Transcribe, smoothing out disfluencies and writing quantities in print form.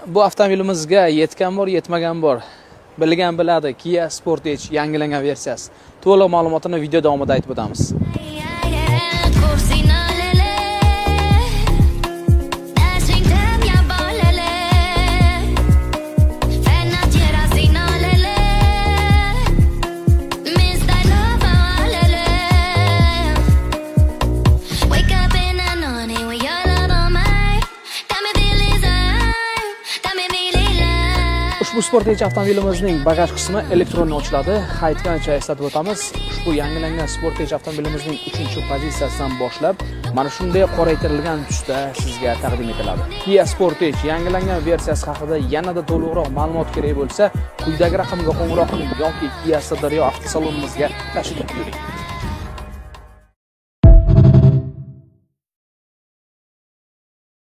bu avtomobilimizga yetgan bor, yetmagan bor. Bilgan biladi, Kia Sportage yangilangan versiyasi. To'liq ma'lumotini video davomida aytib o'tamiz. Ushbu Sportage avtomobilimizning bagaj qismi elektrondan ochiladi. Aytgancha eslatib o'tamiz. Ushbu yangilangan Sportage avtomobilimizning 3-pozitsiyasidan boshlab mana shunday qoraytirilgan tusda sizga taqdim etiladi. Kia Sportage yangilangan versiyasi haqida yanada to'liqroq ma'lumot kerak bo'lsa, quyidagi raqamga qo'ng'iroq qiling yoki Kia Sirdaryo avtosalonimizga tashrif buyuring.